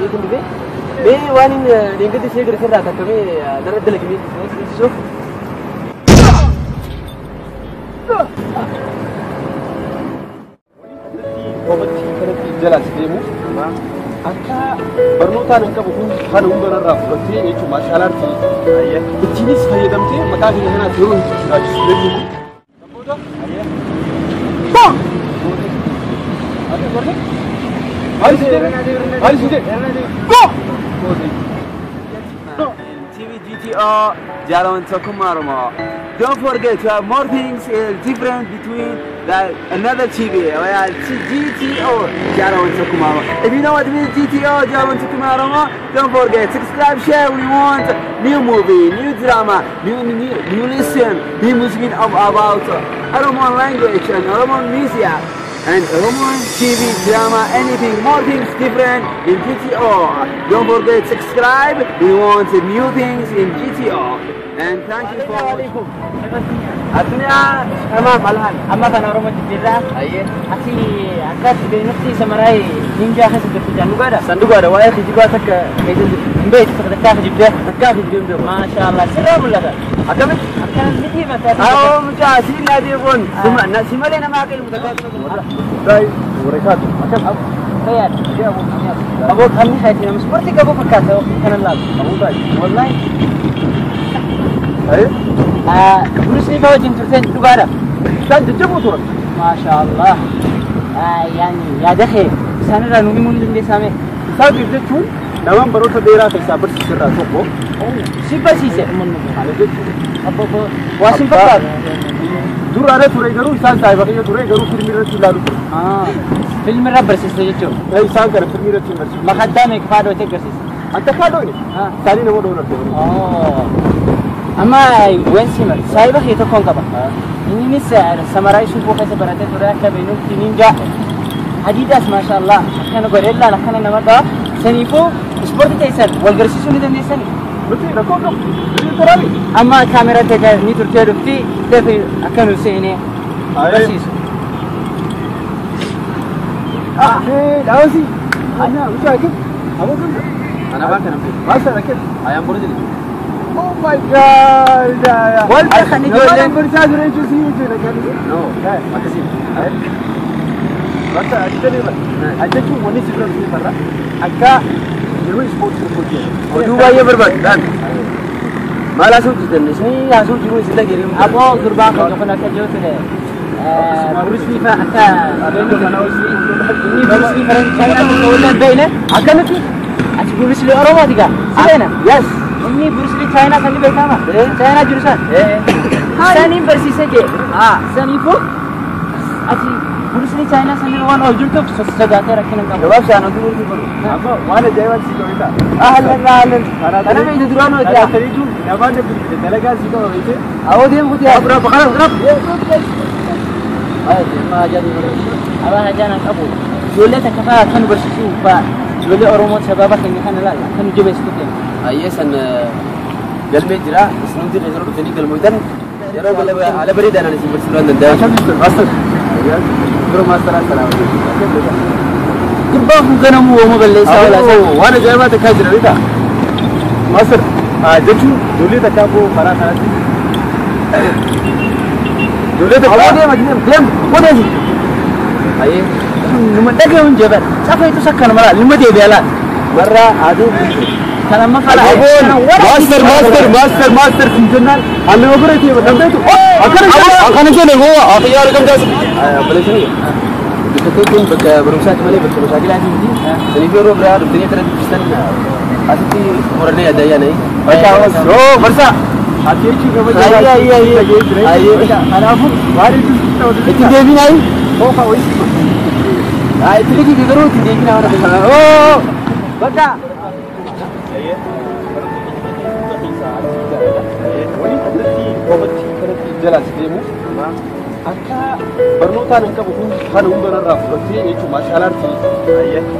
يمكن بيه بيه وانين لينجدي سيجر كده تكمي درد لك مين شوف جلس ديمو أكا برنوتا نكا بكون خانون برا رافضتي يجوا ما شاء الله تي أيه بتجيني سفيه دمتي مكان هنا تروح تراجع سلبي تبودا أيه با هاي سيدي با TV GTR Jalan Tokumaruma. Don't forget to have more things different between another TV. GTO Jalan Tokumaruma. If you know what means GTO Jalan Tokumaruma, don't forget subscribe, share. We want new movie, new drama, new listen, new music about Oromo language and Oromo music. And Oromo TV, drama, anything, more things different in GTO. Don't forget subscribe. We want new things in GTO. And thank you for watching. أثناء تمام الآن أما كان أروم الجزيرة أيه أتي أكاد بنفسي سمراي نينجا خسر في صندوق هذا ويا أخي جباتك هيدا بيت تكاف جبده تكاف جبده ما شاء الله سلام لك أكمل نتي ما أو مجاسين هذه يقول سما لنا ما كل متكاف داي وريكات أكمل خيال أبو خمي حياتنا مسبرتك أبو فكاسة كان الله أبو داي والله أيه بروسلي فوجين ترتين تقارب سانت جبوتور ما شاء الله يعني يا دخي سنرى نميمون دندي سامي سانت جبتون نوام بروتا ديرا تسابر سيرا توكو سيبا سيسي على جد أبو واسم فكر دور على توري غرو سان سايبا كي توري غرو فيلم رتي لالو فيلم رابر سيسي جتو اي سان كر فيلم رتي مرسي ما خدامك فادو تكرسيس انت كادوني ثاني نمو دولار أما وين سمر سايبه هي تكون كبا إني نسأل سمراي شوفوا كيف براتة ترى كبينو تنينجا حديداس ما شاء الله كانوا غوريلا لكنا نمدا سنيفو سبورت تيسر والجرسيسو ندني سني بتي ركوب ترابي أما كاميرا تجار نيتور تيرفتي تفي أكنو سيني جرسيسو داوسي أنا وش أكيد أبو كم أنا باكر ما سأكيد أيام برجلي Oh my God! والله خلني جولين برجع ريجو سيجي لك no ما كسي بس أجتني بس أجتني وني سيجي في مرة أكا يروي سبورت سبورتي ودوبا يبربط دان ما لازم تدنسني لازم تروي سيدا كريم أبو قربان كنا كجوتنا بروسلي فأكا إني بروسلي فرنسا ولا بينه أكنتي أشوف بروسلي أروماتيكا سينا يس إني بروسلي تشاينا سني بيتاما تشاينا جرسان سني برسيسة جي سني فو أتي بروسلي تشاينا سني روان أوجرتو سجاتة ركنا كم جواب سانو تقول كبرو وانا جايوان سيكويتا أهلا أنا ما يدرون وجا أنا تريجو نبان نبي تلاقي سيكويتا أو ديم خدي أبرا بخار غرب ما جاني أبا هجانا أبو جولة كفاية كانوا برسيسو جولة أورومات شبابك إني كان لا كانوا جبهة سكتين أيسن قلبي جرا سنودي نزرو بتني قلبي يا رب على بريد أنا نسيب برشلونة ده عشان ماستر برو ماستر السلام قربان كنا مو بلي سوالة وانا جاي ما تكاجر ريتا ماستر جتو دولي تكابو فرا خلاص دولي تكابو أودي ما جنب كلام ودي أيه لما تجي من جبل سافر تسكن مرة لما تجي بيلا مرة عادي كلام ما فلا ماستر في الجنة أنا أقولك يا بدم بيتو أكان كده هو أخيار كم جالس بلشني بتكون بروسات مالي بروسات لازم دي تلفيرو برا الدنيا ترى تستنى أسيتي مرني أدايا ناي أو برسا أكيد شيء كم جالس أيه أنا أفهم وارد تدي ناي هو كويس تدي تدرو تدي كنا أوه بدا جلس ديمو أكا برنوتا نكا بكون خانون برا رافضتي يجوا ما شاء الله تي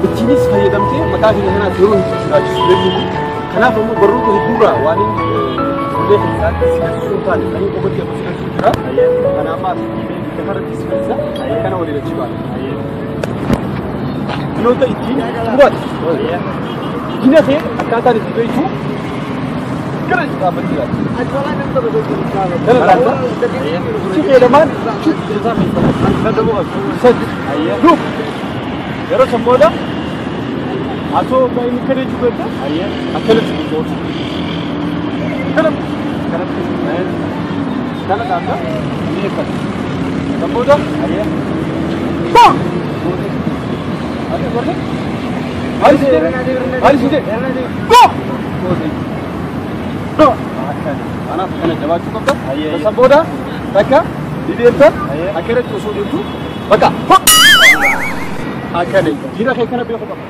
بتجيني سفيه دمتي مكان هنا تروح تراجع سلبي كنا فمو برنوتا هدورا واني سلبي حساب سلطان أنا أقول لك بس كذا أنا ما تفرد سفيه كنا ولي نجيبه makiinota ittiin qubaati. Gina ta'e akkaataan itti beektu gara dhaabbatti jiraatu. Si fayyadamaan sadii. Yeroo san booda asoo inni kana jechuudha. Akkanatti goota. Kana taata ni eeggata. San booda bam! Maal isitee? Go! Anaaf kana jabaachuu qabda. San booda takka dideemtan akkanatti osoo deemtu bakka akkana jira kee kana beeku qabda.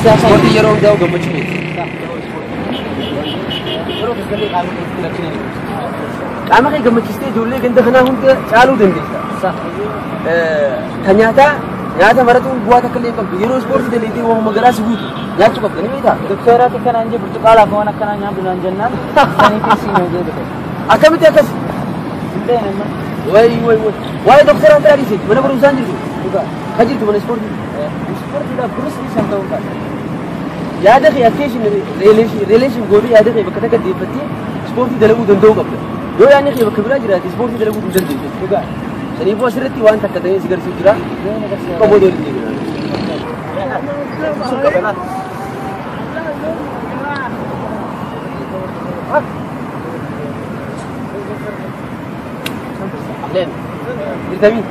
Ispoortii yeroo hundaa'u gammachuu ni. Qaama kee gammachiistee ijoollee ganda kanaa hunda caaluu dandeessa. Kan nyaata maratuun bu'aa takka illee qabdu yeroo ispoortii daleetee waamuma garaa si guutu nyaachuu qabda ni beektaa? Doktoraati kanaan jee burtuqaalaa fi waan akkanaa nyaadhu naan jennaan sanii fi siinoo jee dhufe. Akkamitti akkas? Waa'ee doktoraa biraa dhiisee mana barumsaan jirtu. Kan jirtu mana ispoortii. Ispoortiidhaaf kunis isaan ta'uu qaba. Yaada kee akkeeshin reeleeshin goonee yaada kee bakka takka deeffattee ispoortii dalaguu danda'uu qabda. Yoo yaadni kee bakka biraa jiraate ispoortii dalaguu hin dandeessu. Saniifuu asirratti waan takka ta'ee si garsiisu jira. Qomoo doonii deebiin. Vitamin.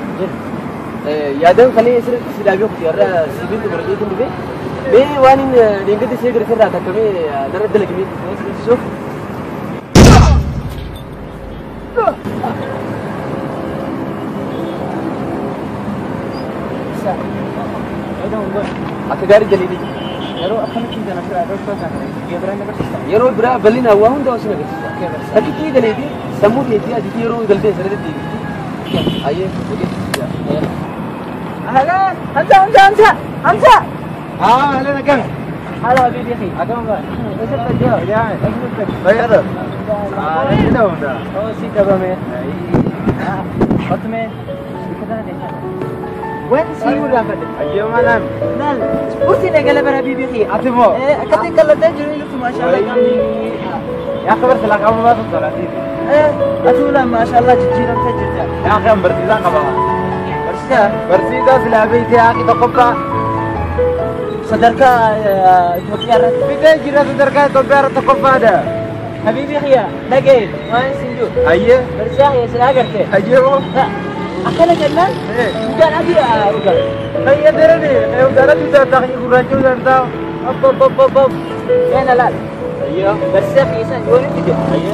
Yaadaan kalee asirratti si dhaabee kutii irra sibiilli barreeffamee dhufe. Mee waan inni deengatti ishee gara irraa takkamee dara dalagimee suuf. Akka gaarii jaleedhi. Yeroo akkamitti kana biraa dhoksaa kana geebraan agarsiisa. Yeroo biraa bal'ina waa hunda osoo agarsiisa. Takkitti jaleedhi sammuu keetii adiitii yeroo galtee sirriitti deebiti. Ayyee odeeffatu. Ahlan, Hamza. Ahlan akkan. Halo habibi akhi. Agam ba? Isa tajo. Ya. Bayar. Ini dah. Oh, si dabame. What me? Kita dah. When see you dah kat. Ayo malam. Nal. Spurti ne gala bar habibi akhi. Atibo. Kati kalau dah jadi lu masyaallah kami. Ya khabar salah kamu masuk salah sih. Atulah masyaallah jiran tajirja. Ya kan bersih kabar. Bersih dah sila beiti ya kita kopra. Sadarka Ethiopia rat. Kita jira sadarka Ethiopia rat kopra ada. Habibi akhi, lagi. Main sinju. Aye. Bersih ya sila agarte. Aye oh. Akala jalan? Bukan lagi bukan. Aye dere ni. Udah kita tak kurang juga tahu. Up. Ya nalal. Aye. Bersih ya san jual itu. Aye.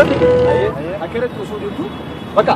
Aye. Akhirnya tu sudah tu. Maka.